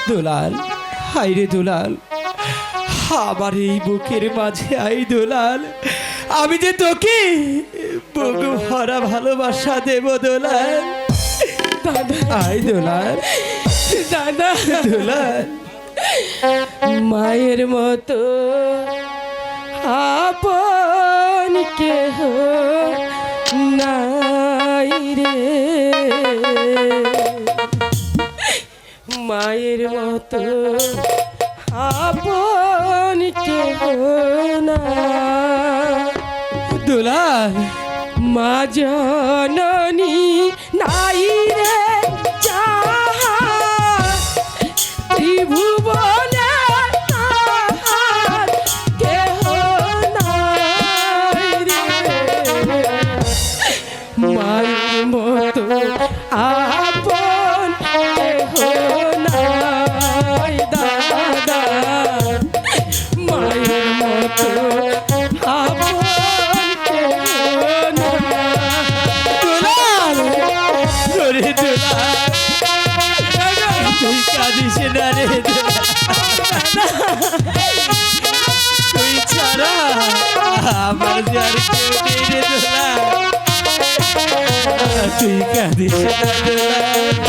দুলাল, high রে দুলাল, আমার এই বুকের মাঝে আই দুলাল, আমি যে তোকে বুক ভরা ভালোবাসা দেব দুলাল। দাদা, আই দুলাল, দাদা, দুলাল, মায়ের মতো আপন কেহ নাই রে, মায়ের মতো আপন কেহ না। দুলাল, মা জননী নাই রে যাহা ত্রিভুবনে তাহার কেহ নাই রে, মায়ের মতো আপন কেহ নাই দাদা, মায়ের মতো আপন কেহ দুলাল, ওরে দুলাল, তুই কাঁদিস না রে দুলাল, তুই ছাড়া আমার যে আর কেউ নেই রে দুলাল, তুই কাঁদিস না দুলাল।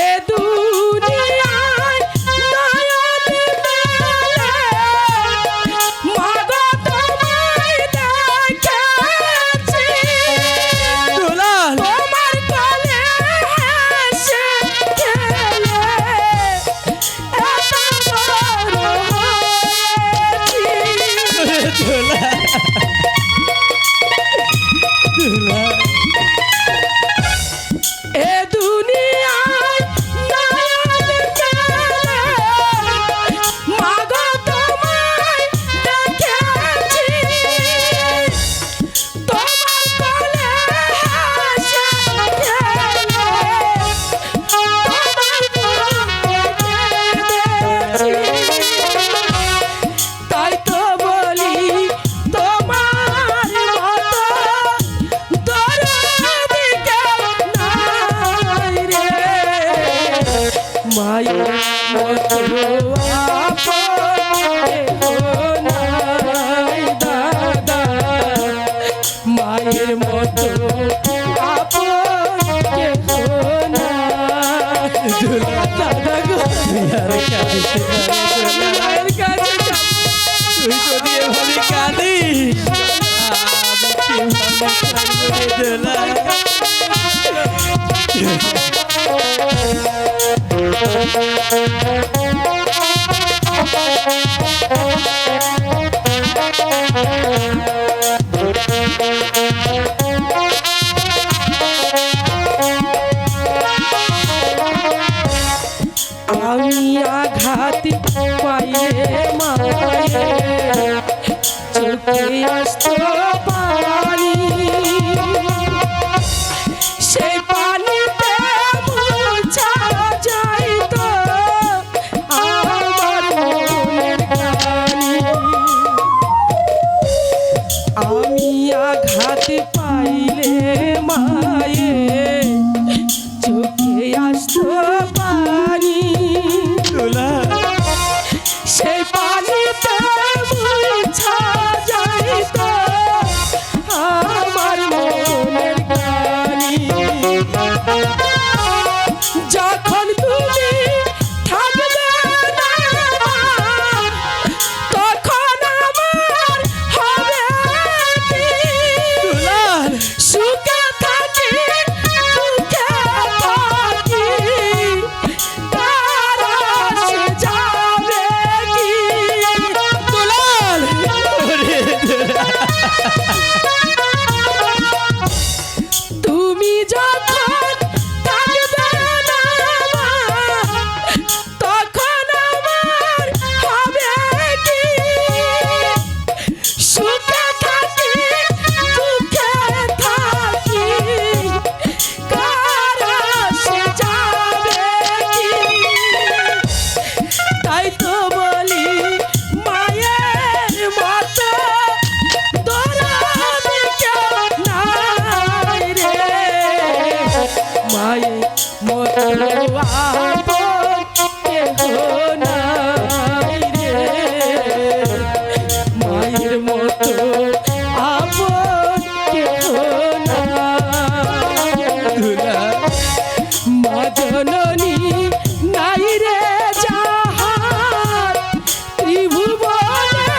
এ দুনিয়ায় নয়ন মেলে মাগো তোমায় দেখেছি, দুলাল, তোমার কোলে হেসে খেলে এত বড় হয়েছি। দুলাল, দুলাল, এ দুনিয়ায় নয়ন মেলে মাগো তোমায় দেখেছি, তোমার কোলে হেসে খেলে তোমার বুকে কেঁদেছি। তাই তো বলি তোমার মতো দরদি কেউ নাই রে, মায়ের মতো আপন কেহ নাই দাদা, মায়ের মতো আপন কেহ নাই দাদা গো, তুই আর কাঁদিস না রে দুলাল। মায়ের কাছে তুই যদি এভাবে কাঁদিস আমি কিভাবে কাঁদবো রে দুলাল। আমি আঘাত পাইলে মায়ের চোখে আসতো পানি, সেই পানিতে মুছা যাইত আমার মনের কানি। আমি আঘাত পাইলে মায়ের চোখে আসতো পানি, দুলাল, সেই পানিতে মুছা যাইত নাই রে মায়ের মতো আপন কেহ নাই দুলাল মা জননী নাই রে যাহার ত্রিভুবনে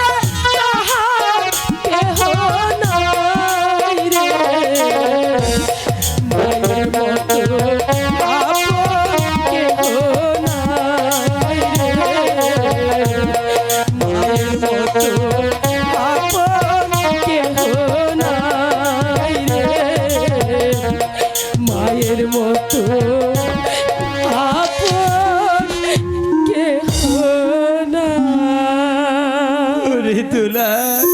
তাহার কেহ নাই রে মায়ের মতো আপন কেহ নাই রে মায়ের মতো আপন কেহ নাই রে মায়ের মতো আপন কেহ নাই ওরে দুলাল